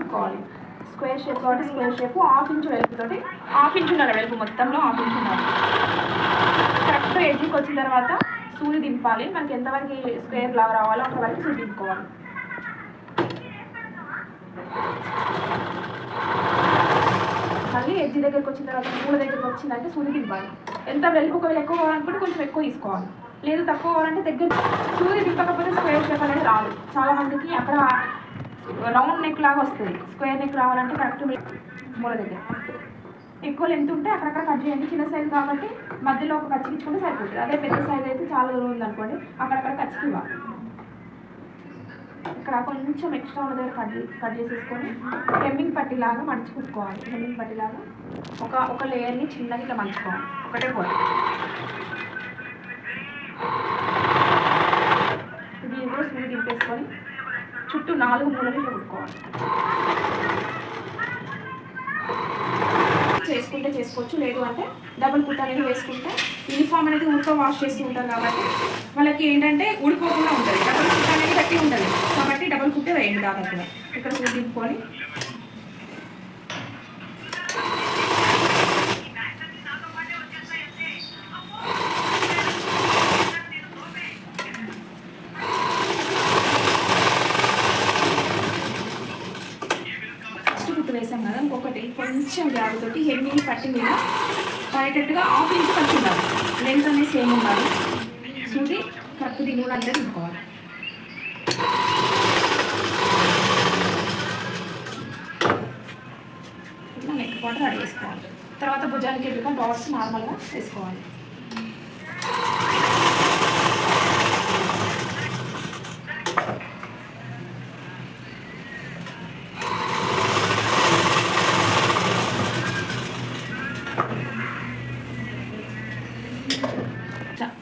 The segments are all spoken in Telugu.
కుట్టుకోవాలి. స్క్వేర్ షేప్ కాబట్టి స్క్వేర్ షేప్ 1/2 ఇంచ్ వెలుపుతోటి 1/2 ఇంచ్ ఉండాలి, వెలుపు మొత్తంలో 1/2 ఇంచ్ ఉండాలి. కరెక్ట్ ఎడ్జ్కి వచ్చిన తర్వాత సూది దింపాలి. మనకి ఎంతవరకు స్క్వేర్ లాగా రావాలో అంతవరకు సూది దింపుకోవాలి. మళ్ళీ ఎడ్జ్ దగ్గరికి వచ్చిన తర్వాత మూల దగ్గరికి వచ్చిందంటే సూది దింపాలి. ఎంత వెలుపు ఒకవేళ ఎక్కువ కావాలనుకుంటే కొంచెం ఎక్కువ తీసుకోవాలి, లేదు తక్కువ కావాలంటే దగ్గర. సూది దింపకపోతే స్క్వేర్ షేప్ అనేది రాదు. చాలా మందికి అక్కడ రౌండ్ నెక్ లాగా వస్తుంది. స్క్వేర్ నెక్ రావాలంటే కరెక్ట్ మూల దగ్గర ఎక్కువ లెంత్ ఉంటే అక్కడక్కడ కట్ చేయండి. చిన్న సైజు కాబట్టి మధ్యలో ఒక కచ్చికించుకుంటే సరిపోతుంది. అదే పెద్ద సైజ్ అయితే చాలా దూరం ఉందనుకోండి, అక్కడక్కడ కచ్చికి ఇవ్వాలి. ఇక్కడ కొంచెం ఎక్స్ట్రా ఉన్న దగ్గర కట్ చేసేసుకొని హెమ్మింగ్ పట్టిలాగా మడిచి కుట్టుకోవాలి. హెమ్మింగ్ పట్టిలాగా ఒక లేయర్ని చిన్నగా ఇట్లా మంచుకోవాలి. ఒకటే పోయి దీన్ని కూడా సూది దింపేసుకొని చుట్టూ 4 మూలలు ఇట్లా కుట్టుకోవాలి. చేసుకుంటే చేసుకోవచ్చు, లేదు అంటే డబుల్ కుట్ అనేది వేసుకుంటే యూనిఫామ్ అనేది ఉడక వాష్ చేస్తూ ఉంటారు కాబట్టి వాళ్ళకి ఏంటంటే ఊడిపోకుండా ఉంటుంది. డబుల్ కుట్ అనేది గట్టి ఉంటుంది కాబట్టి డబుల్ కుట్టే వేయండి. దాదాపుగా ఇక్కడ సూది దింపుకొని వేసాం కదా, ఇంకొకటి కొంచెం గ్యాప్ తోటి హెమ్మింగ్ పట్టి మీద పడేటట్టుగా 1/2 ఇంచ్ ఖర్చు ఉండాలి. లెంత్ అనేది సేమ్ ఉండాలి. సూది కరెక్ట్ దీని కూడా అంతే తిప్పుకోవాలి. ఇట్లా నెక్ పాటు రెడీ చేసుకోవాలి. తర్వాత భుజానికి ఎదురుగా డాట్స్ నార్మల్గా వేసుకోవాలి.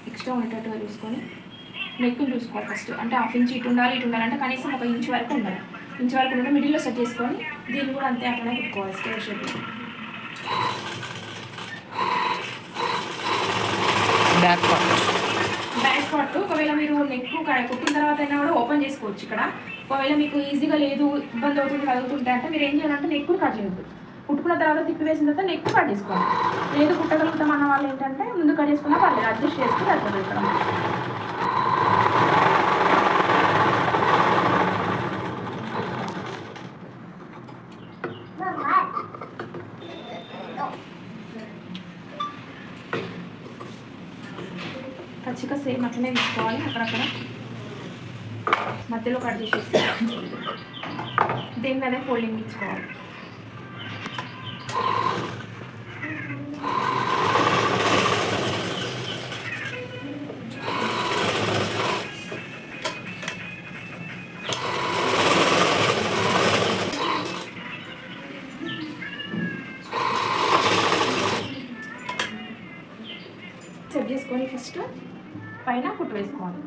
ఎక్స్ట్రా ఉండేటట్టుగా చూసుకొని నెక్ చూసుకోవాలి ఫస్ట్. అంటే 1/2 ఇంచ్ ఇటు ఉండాలంటే కనీసం 1 ఇంచ్ వరకు ఉండాలి. ఇంచ్ వరకు ఉంటే మిడిల్లో సెట్ చేసుకొని దీన్ని కూడా అంతే అట్లనే కుట్టుకోవాలి. స్క్వేర్ షేప్ బ్యాక్ పార్ట్ ఒకవేళ మీరు నెక్ కుట్టిన తర్వాత అయినా కూడా ఓపెన్ చేసుకోవచ్చు. ఇక్కడ ఒకవేళ మీకు ఈజీగా లేదు, ఇబ్బంది అవుతుంది, కలుగుతుంటే అంటే మీరు ఏం చేయాలంటే నెక్ కట్ చేయొద్దు. కుట్టుకున్న తర్వాత తిప్పి వేసిన తర్వాత నెక్ కట్ చేసుకోవాలి. లేదు కుట్టగలుగుతాం అన్న వాళ్ళు ఏంటంటే ముందు కట్ చేసుకున్నా పర్లేదు, అడ్జస్ట్ చేసుకుని సరిపోతుంది. ఇక్కడ ఖచ్చితంగా సేమ్ అట్లనే తీసుకోవాలి. అక్కడక్కడ మధ్యలో కట్ చేసేసి దీని మీద ఫోల్డింగ్ ఇచ్చుకోవాలి. సెట్ చేసుకొని ఫస్ట్ పైన కుట్టు వేసుకోవాలి.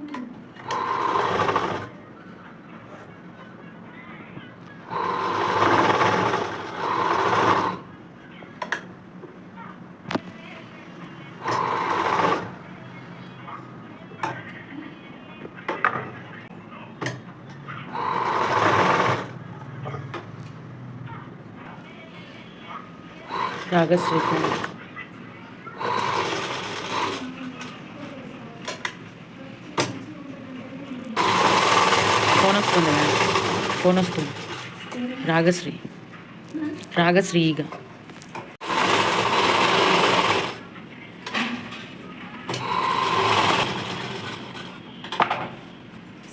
రాగశ్రీ ఫోన్ వస్తుంది. రాగశ్రీగా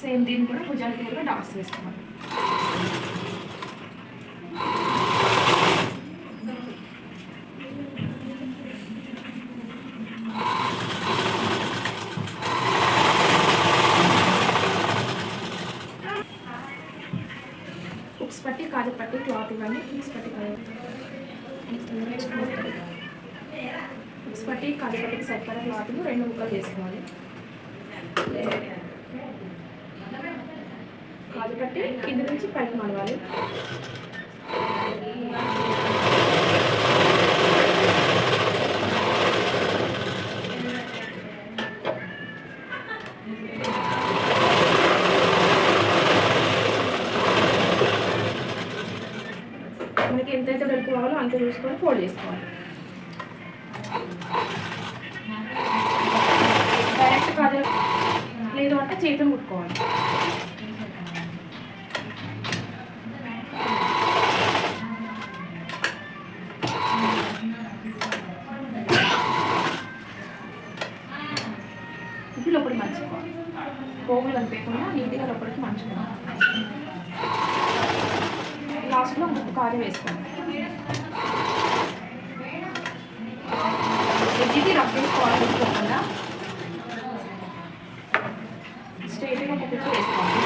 సేమ్ దీన్ని కూడా భుజానికి కూడా డాట్స్ వేసుకోవాలి. హుక్స్ పట్టి కాలి పట్టి క్లాత్ ఇవ్వండి. హుక్స్ పట్టి కాలి పట్టికి సరిపడా క్లాత్ను 2 ముక్కలు చేసుకోవాలి. కాలి పట్టి కింద నుంచి పైకి మడవాలి. మనకి ఎంతైతే వెలుపు కావాలో అంత చూసుకొని ఫోల్డ్ చేసుకోవాలి. డైరెక్ట్ కాదు, లేదు అంటే చేతులు ముట్టుకోవాలి. ఇది లోపలికి మంచుకోవాలి. పోగులు కనిపించకుండా నీట్గా లోపలికి మంచుకోవాలి. లాస్ట్లో ఉప్పు కారం వేసుకోండి. ఎగ్గికి రఫ్ వేసుకోవాలి, వేసుకోకుండా స్ట్రైట్గా ఒక కుచ్చు వేసుకోవాలి.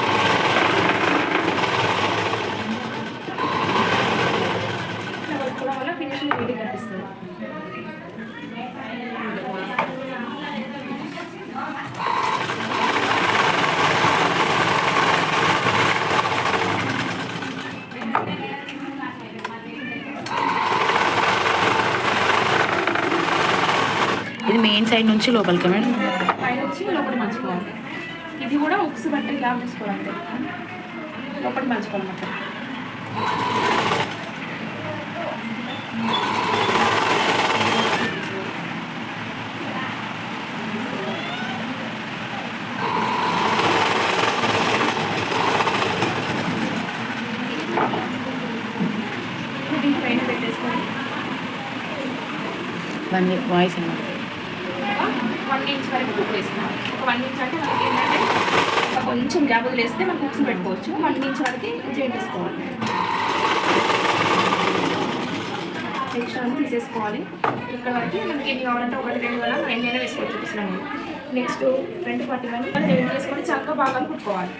ఇట్లా కలుపుకోవడం వల్ల ఫినిషింగ్ నీట్గా కనిపిస్తుంది. ఇది మెయిన్ సైడ్ నుంచి లోపలికి మేడం, పైన వచ్చి లోపల మంచుకోవాలి. ఇది కూడా ఉక్స్ బట్టి ఇలా చూసుకోవాలి, లోపల మంచుకోవాలి మొత్తం. దీని పైన పెట్టేసుకొని వాయిస్ అన్నమాట. 1 ఇంచ్ వరకు కుక్ వేసుకోవాలి. ఒక 1 ఇంచ్ అంటే మనకి ఏంటంటే కొంచెం గ్యాప్ వదిలేస్తే మనం కుక్స్ పెట్టుకోవచ్చు. 1 ఇంచ్ వరకు జాయింట్ వేసుకోవాలి. ఎక్స్ట్రా తీసేసుకోవాలి. ఇక్కడ వరకు మనకి ఎన్ని కావాలంటే 1, 2 వల్ల ఎన్నైనా వేసుకోవచ్చు చూపిస్తున్నాను. నెక్స్ట్ ఫ్రంట్ పట్టి కానీ జాయింట్ వేసుకొని చక్కగా భాగాలు కుట్టుకోవాలి.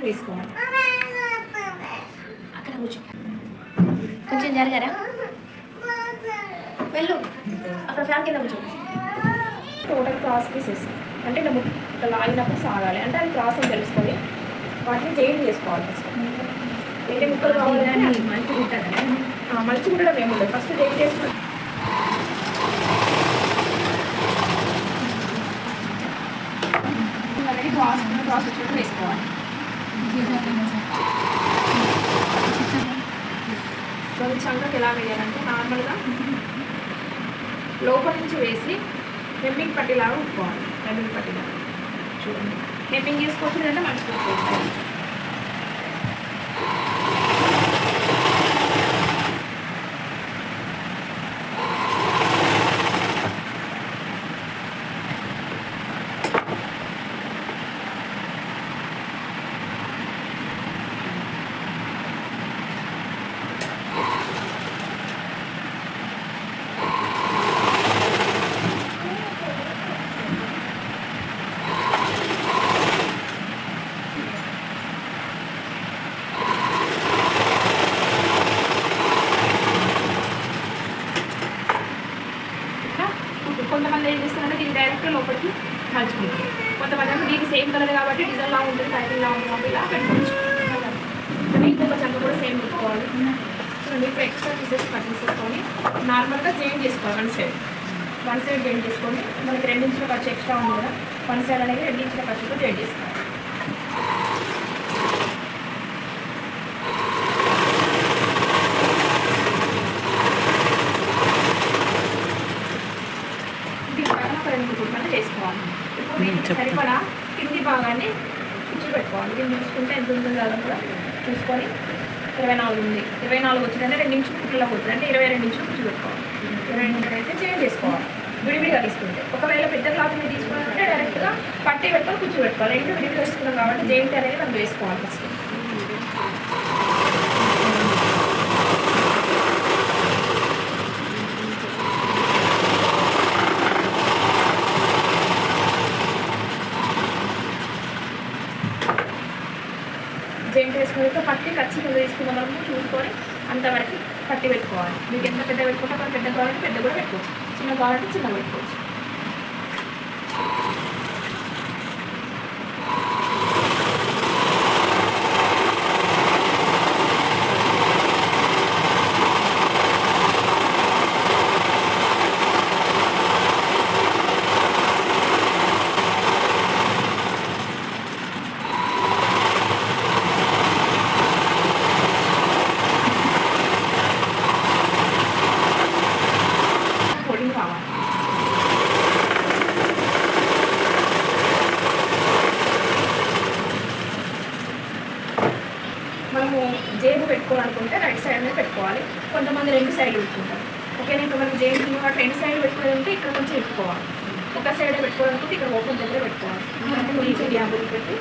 వేసుకోవాలి. అక్కడ కూర్చో, కొంచెం జరగరా, వెళ్ళు అక్కడ ఫ్యాన్ కింద కూర్చో. టోటల్ క్రాస్ పీసెస్ అంటే ఇట్లా లాగినప్పుడు సాగాలి అంటే అది క్రాస్ అని తెలుసుకొని వాటిని జాయింట్ చేసుకోవాలి. ఫస్ట్ ఎన్ని ముక్కలు కావాలంటే మలిచి కుట్టడం ఏముండదు, ఫస్ట్ జాయింట్ చేసుకోవాలి. అనేది క్రాస్ వచ్చినట్టు వేసుకోవాలి. సో చంకకి ఎలా వేయాలంటే నార్మల్గా లోపల నుంచి వేసి హెమ్మింగ్ పట్టిలాగా ఉట్టుకోవాలి. హెమ్మింగ్ పట్టిలాగా చూడండి, హెమ్మింగ్ చేసుకోవచ్చు లేదంటే మంచి పెట్టుకోవచ్చు. కొంతమంది ఏం చేస్తారంటే దీన్ని డైరెక్ట్ లోపలికి మలుచుకుంటారు. కొంతమంది అంటే దీనికి సేమ్ కలర్ కాబట్టి డిజైన్ లా ఉంటుంది, టైటిల్ లా ఉంటుంది కాబట్టి ఇలా పెట్టుకోవచ్చు. ఇంకొక చంక కూడా సేమ్ పెట్టుకోవాలి. సో మీకు ఎక్స్ట్రా పీసెస్ కట్ చేసుకొని నార్మల్గా జాయింట్ చేసుకోవాలి. వన్ సైడ్ జాయింట్ చేసుకొని మనకి 2 ఇంచుల ఖర్చు ఎక్స్ట్రా ఉంది కదా, వన్ సైడ్ అనేది 2 ఇంచుల ఖర్చుతో జాయింట్ చేసుకోవాలి. చేసుకోవాలి. సరిపడా కింది భాగాన్ని కుచ్చు పెట్టుకోవాలి. దీన్ని చూసుకుంటే ఎంత ఉందో కదా కూడా చూసుకొని 24 ఉంది, 24 వచ్చిందంటే 2 ఇంచులు కుట్లలో పోతుంది అంటే 22 ఇంచులు కుచ్చు పెట్టుకోవాలి. 22 అయితే చేంజ్ చేసుకోవాలి విడివిడిగా తీసుకుంటే. ఒకవేళ పెద్ద క్లాత్ మీద తీసుకున్నారంటే డైరెక్ట్గా పట్టి పెట్టుకొని కుచ్చు పెట్టుకోవాలి. రెండు విడివిడిగా వేసుకున్నాం కాబట్టి జెయింట్ అనేది మనం వేసుకోవాలి ఫస్ట్. జెయింట్ వేసుకున్నాక పట్టి ఖచ్చితంగా తీసుకున్న వరకు చూసుకొని అంతవరకు పట్టి పెట్టుకోవాలి. మీకు ఎంత పెద్ద పెట్టుకుంటే అక్కడ పెద్ద కావాలంటే పెద్ద కూడా పెట్టుకోవచ్చు, చిన్న కావాలంటే చిన్న పెట్టుకోవచ్చు. జెయింటింగ్ రెండు సైడ్ పెట్టుకోవాలి ఉంటే ఇక్కడ కొంచెం పెట్టుకోవాలి, ఒక సైడ్ పెట్టుకోవాలనుకుంటే ఇక్కడ ఓపెన్ దగ్గర పెట్టుకోవాలి. అంటే కొంచెం గ్యాప్ పెట్టి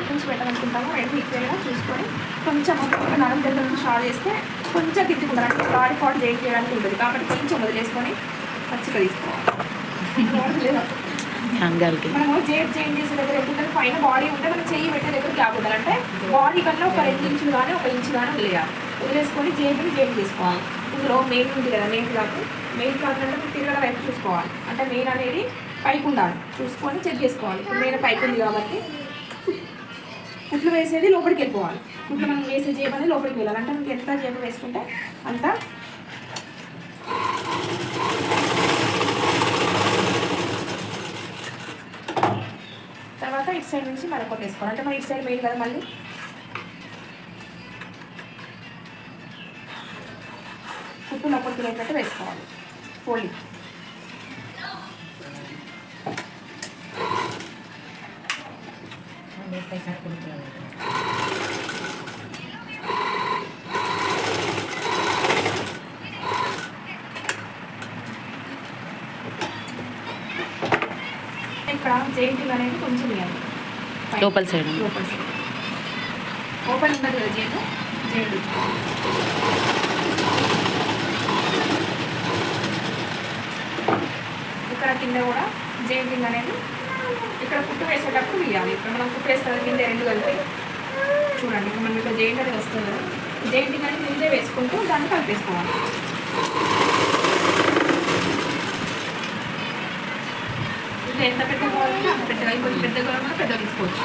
కొంచెం పెట్టాలనుకుంటాము. రెండు ఈక్వల్గా చూసుకొని కొంచెం నరం దగ్గర నుంచి స్టార్ట్ చేస్తే కొంచెం తిట్టుకుంటారు, అంటే బాడీ పార్ట్ జాయిన్ చేయడానికి ఉంటుంది కాబట్టి కొంచెం వదిలేసుకొని పచ్చిగా తీసుకోవాలి. అంగాలకి మనము జాయిన్ చేసే దగ్గర ఎందుకంటే పైన బాడీ ఉంటే మనం చెయ్యి పెట్టే దగ్గర గ్యాప్ ఉండాలి, అంటే బాడీ కన్నా ఒక 2 ఇంచులు కానీ 1 ఇంచు కానీ వదిలేయాలి. వదిలేసుకొని జాయిన్ చేసుకోవాలి. ఇందులో మెయిన్ ఉంది కదా, మెయిన్ క్లాత్ అంటే తిరగడం వైపు చూసుకోవాలి, అంటే మెయిన్ అనేది పైకి ఉండాలి చూసుకొని చెక్ చేసుకోవాలి. ఇప్పుడు మెయిన్ పైకి ఉంది కాబట్టి కుట్లు వేసేది లోపలికి వెళ్ళిపోవాలి. కుట్లు మనం వేసే జేబు అనేది లోపలికి వెళ్ళాలి, అంటే మనకి ఎంత జేబు వేసుకుంటే అంత తర్వాత ఇటు సైడ్ నుంచి మరొకటి వేసుకోవాలి, అంటే మన ఇటు సైడ్ మెయిన్ కదా, మళ్ళీ కుట్టు లోపలికి వెళ్ళేటట్టు వేసుకోవాలి. ఫోల్డింగ్ ఇక్కడ జెయింటింగ్ అనేది కొంచెం ఇవ్వాలి లోపల సైడ్ ఓపెన్ ఉన్నది కదా జెయింట్ ఇక్కడ కింద కూడా జెయింటింగ్ అనేది ఇక్కడ కుట్టు వేసేటప్పుడు ఇవ్వాలి. ఇక్కడ మనం కుట్టు వేస్తే కింద 2 కలిపి చూడండి, ఇక్కడ మనం ఇక్కడ జెయింట్ అనేది వస్తుంది కదా, జెయింటింగ్ అనేది కిందే వేసుకుంటూ దాన్ని కలిపేసుకోవాలి. ఇంకా ఎంత పెద్దగా కావాలంటే అంత పెద్దగా, ఇంకొంచెం పెద్దగా కావాలన్నా పెద్దగా తీసుకోవచ్చు.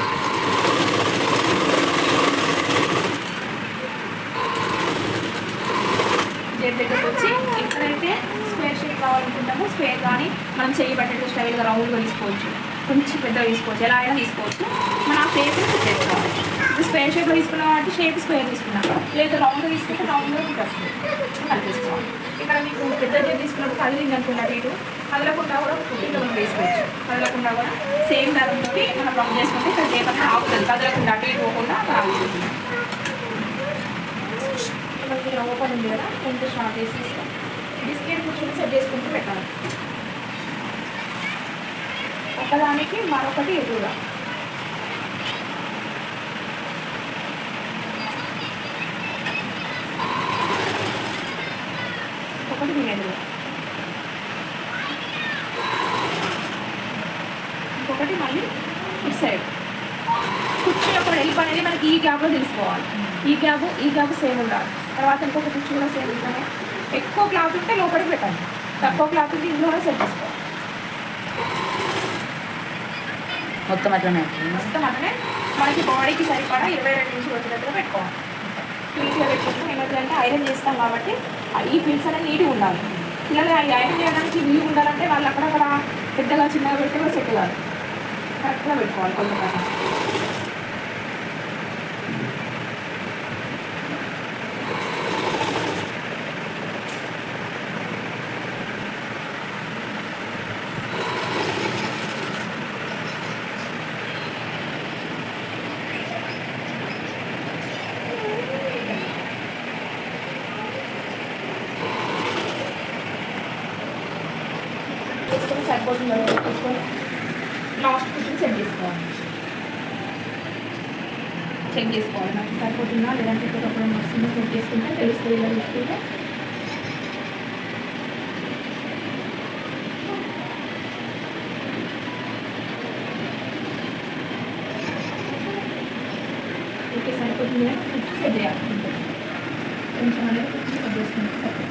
జెయింట్ దగ్గరకు వచ్చి ఎక్కడైతే స్క్వేర్ షేప్ కావాలనుకుంటామో స్క్వేర్ కానీ మనం చెయ్యి పట్టేట్టు స్టైల్గా రౌండ్గా తీసుకోవచ్చు, కొంచెం పెద్దగా తీసుకోవచ్చు, ఎలా అయినా తీసుకోవచ్చు. మనం ఆ షేప్ని సెట్ చేసుకోవాలి. ఇప్పుడు స్క్వేర్ షేప్లో తీసుకున్నాం అంటే షేప్ స్క్వేర్ తీసుకున్నాం, లేదా రౌండ్గా తీసుకుంటే రౌండ్గా వస్తుంది కలిపేసుకోవాలి. ఇక్కడ మీకు పెద్ద జెట్ తీసుకున్నప్పుడు కదిలింది అనుకున్నట్టు ఇటు కదలకుండా కూడా కుట్టిలో మనం వేసుకోవచ్చు. కదలకుండా కూడా సేమ్ దారంతో మనం రౌండ్ చేసుకుంటే ఇక్కడ జేబ్ అనేది ఆగుతుంది, కదలకుండా అటు ఇటు పోకుండా ఆగుతుంది. మనకి ఇలా ఓపెన్ ఉంది కదా, కొంచెం స్టార్ట్ చేసేసి బిస్కెట్ కూర్చొని సెట్ చేసుకుంటూ పెట్టాలి. ఒకదానికి మరొకటి ఎదురుగా ఒకటి దీని ఎదురుగా ఇంకొకటి మళ్ళీ ఇటు సైడ్. కుర్చీ యొక్క వెలుపు అనేది మనకి ఈ గ్యాప్లో తెలుసుకోవాలి. ఈ గ్యాప్ సేమ్ ఉండాలి. తర్వాత ఇంకొక కుర్చీ కూడా సేమ్ ఉంటాయి. ఎక్కువ క్లాత్ ఉంటే లోపలికి పెట్టాలి, తక్కువ క్లాత్ ఉంటే ఇందులో సెట్ చేసుకోవాలి. మొత్తం అట్లనే మనకి బాడీకి సరిపడా 22 ఇంచులు వచ్చేటట్టుగా పెట్టుకోవాలి. నీట్గా పెట్టుకుంటే ఏమవుతుందంటే ఐరన్ చేస్తాం కాబట్టి ఈ ఫిల్స్ అనేది నీట్గా ఉండాలి. పిల్లలు ఐరన్ చేయడానికి వీలు ఉండాలంటే వాళ్ళు అక్కడక్కడ పెద్దగా చిన్నగా పెడితే కూడా సెట్ కాదు, కరెక్ట్గా పెట్టుకోవాలి కొంచెం. సరిపోతుందో తీసుకొని లాస్ట్ కూర్చొని చెక్ చేసుకోవాలి. నాకు సరిపోతుందా లేదంటే ఇంకొకప్పుడు వస్తుందో చెక్ చేసుకుంటే తెలుస్తుంది. ఇలా తీసుకుంటే ఓకే సరిపోతుంది కానీ కొంచెం సెట్ చేయాలి, కొంచెం అనేది కొంచెం సెట్ చేసుకుంటే సరిపోతుంది.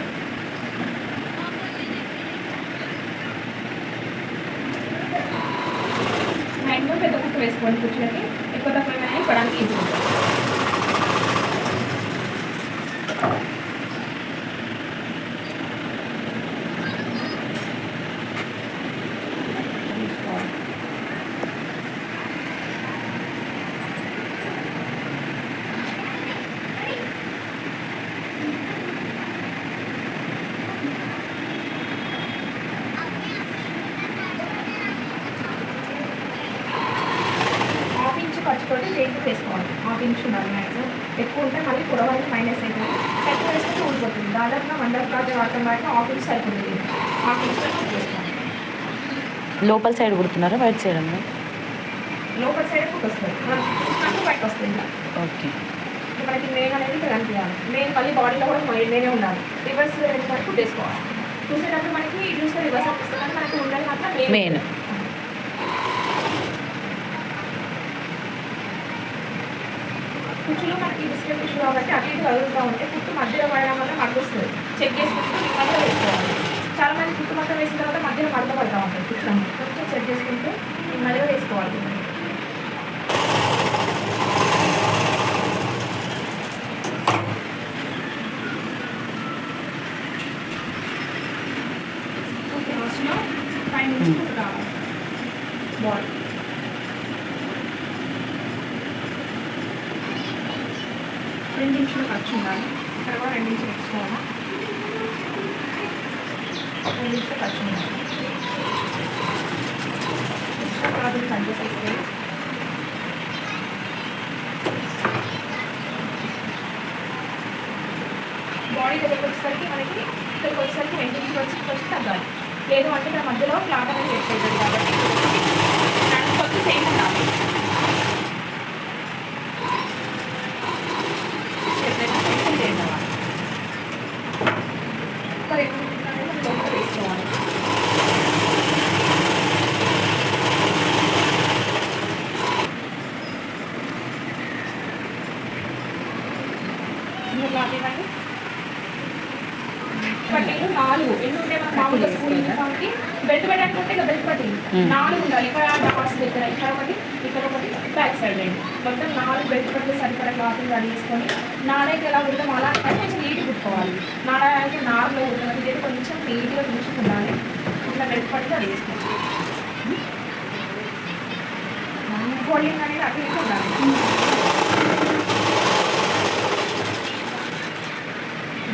మ్యాక్సిమం పెద్ద కుక్క వేసుకోండి, కూర్చోడానికి ఎక్కువ తక్కువ ఏమైనా ఇవ్వడానికి ఈజీ ఉంటుంది. ఖర్చుతోటి చేతి వేసుకోవాలి. 1/2 ఇంచ్ ఉండాలి మ్యాక్సిమం. ఎక్కువ ఉంటే మళ్ళీ పొడవని మైనస్ అవుతుంది, ఎక్కువ వేసుకుంటే ఊడిపోతుంది. దాని సాధారణ మండల క్లాత్ వాడటం బట్టి ఆఫీస్ సరిపోతుంది. ఆఫీస్లో చేసుకోవాలి. లోపల సైడ్ కుడుతున్నారా బయట సైడ్ అమ్మా? లోపల సైడ్ కూడా వస్తుంది, మనం చూసినట్టు బయట వస్తుంది. ఇలా ఓకే. మనకి మెయిన్ అనేది ఇక్కడ కనిపించాలి. మెయిన్ మళ్ళీ బాడీలో కూడా మెయినే ఉండాలి. రివర్స్ వరకు వేసుకోవాలి. చూసేటప్పుడు మనకి చూస్తే రివర్స్ అనిపిస్తుంది, కానీ మనకి ఉండాలి మాత్రం మెయిన్. కుచ్చులో మనకి బిస్కెట్ కుచ్చు కాబట్టి అటు ఇటు కదులుతూ ఉంటే కుట్టు మధ్యలో పడడం వల్ల మడత వస్తుంది. చెక్ చేసుకుంటూ మధ్యలో వేసుకోవాలి. చాలా మంది కుట్టు మొత్తం వేసిన తర్వాత మధ్యలో మడత పడతా ఉంటుంది. కుచ్చు కొంచెం చెక్ చేసుకుంటూ మధ్యలో వేసుకోవాలి. లాస్ట్లో 5 నుంచి కుట్టు కావాలి. బాడీ 2 ఇంచులు ఖర్చు ఉండాలి. ఇక్కడ కూడా 2 ఇంచులు వేసుకోవాలి. 2 ఇంచులు ఖర్చు ఉండాలి. తర్వాత కట్ చేసేసుకోవాలి. బాడీ దగ్గరికి వచ్చేసరికి మనకి ఇక్కడికి వచ్చేసరికి 2 ఇంచులు వచ్చి తగ్గాలి. లేదు అంటే ఇక్కడ మధ్యలో క్లాత్ అనేది వేసుకోవాలి కాబట్టి హ్యాండ్స్ వచ్చి సేమ్ ఉండాలి. వేసుకోవాలి. పట్టీలు 4 ఎన్ని ఉంటాయి మన మామూలుగా స్కూల్ యూనిఫామ్కి. బెల్ట్ పెట్టడానికి ఉంటే ఇక బెల్ట్ పట్టీలు 4 ఉండాలి. ఇక్కడ డాట్స్ దగ్గర ఇక్కడ ఒకటి బ్యాక్ సైడ్ అండి. మొత్తం 4 బెల్ట్ పట్టీలు సరిపడా క్లాత్లు రెడీ చేసుకొని నాడైతే ఎలా కుడతాం అలా కొంచెం నీట్గా కుట్టుకోవాలి. నాడ అయితే నార్లో కుడుతుంది, ఇదైతే కొంచెం నీట్గా ఉండాలి. ఇట్లా బెల్ట్ పట్టీలు రెడీ చేసుకోవాలి. ఫోల్డింగ్ అనేది అటు ఇటు ఉండాలి.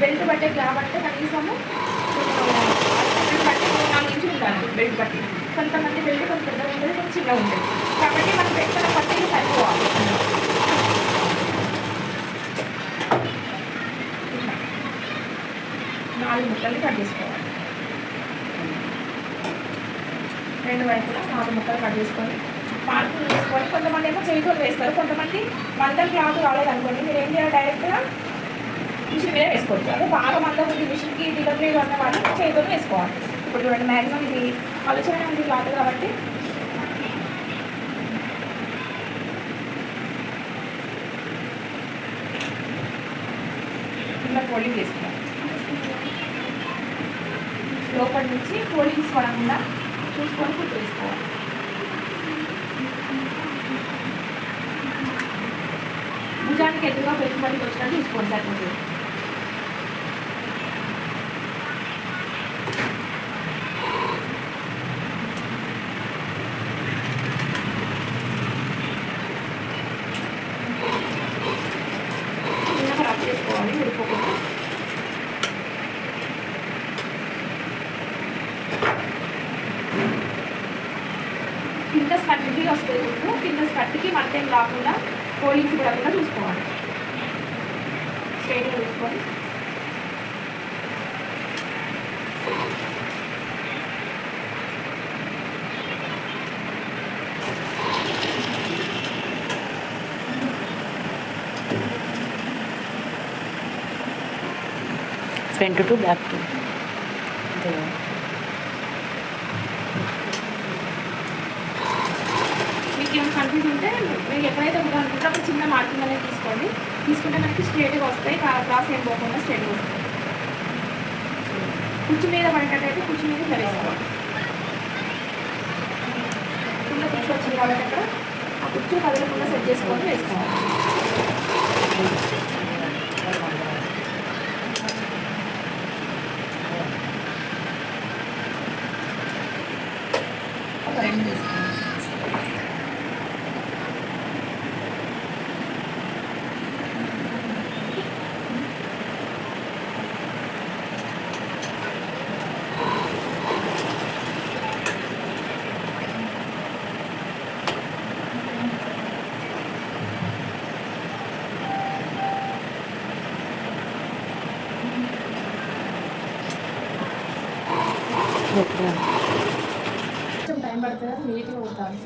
బెల్ట్ పట్టే గ్యాప్ అంటే కనీసము బట్టి 4 ఇంచులు ఉండాలి బెల్ట్ పట్టి. కొంతమంది బెల్ట్ కొంచెం పెద్దగా ఉంటుంది, కొంచెం చిన్నగా ఉంటుంది. కాబట్టి మనం పెట్టుకున్న పట్టీలు సరిపోవాలి. 4 ముక్కలు కట్ చేసుకోవాలి. 2 వైపులా 4 ముక్కలు కట్ చేసుకొని మార్కింగ్ చేసుకొని, కొంతమంది ఏమో చేతితో వేస్తారు. కొంతమంది మందం క్లాత్ రాలేదనుకోండి, మీరు ఏం చేయాలి, డైరెక్ట్గా మిషన్ మీద వేసుకోవచ్చు. అదే బాగా మందం ఉంది, మిషన్కి దిగట్లేదు అన్న వాళ్ళు చేతితో వేసుకోవాలి. ఇప్పుడు చూడండి, మ్యాక్సిమం ఇది ఆలోచన ఉంది క్లాత్ కాబట్టి ఇలా ఫోల్డింగ్ చేసుకోవాలి. లోపలి నుంచి ఫోల్డింగ్స్ పడకుండా చూసుకొని కుట్టు వేసుకోవాలి. భుజానికి ఎదురుగా పెట్టుబడికి వచ్చినట్టు చూసుకోండి సరిపోతుంది. చిన్నగా రబ్ చేసుకోవాలి ఊడిపోకుండా. కింద స్కట్కి వస్తుంది ముందు, కింద స్కట్కి మనకేం రాకుండా ఫోల్డింగ్స్ కూడా చూసుకోవాలి. స్ట్రైట్గా చూసుకొని ఫ్రంట్ టు బ్యాక్ టు. మీకు ఏమైనా కన్ఫ్యూజ్ ఉంటే మీకు ఎప్పుడైతే అనుకుంటే చిన్న మార్కింగ్ అనేది తీసుకోండి. తీసుకుంటే మనకి స్ట్రేట్గా వస్తాయి, క్రాస్ ఏం పోకుండా స్ట్రేట్గా వస్తాయి. కుర్చీ మీద పడేటట్టయితే కుర్చీ మీద ఇట్లా వేసుకోవాలి. కింద కుర్చీ వచ్చింది కాబట్టి అక్కడ ఆ కుర్చీ కదలకుండా సెట్ చేసుకొని వేసుకోవాలి. ఒక 2 వేసుకోవాలి. గట్టిగా కొంచెం టైం పడుతుంది నీట్గా కుట్టాలి.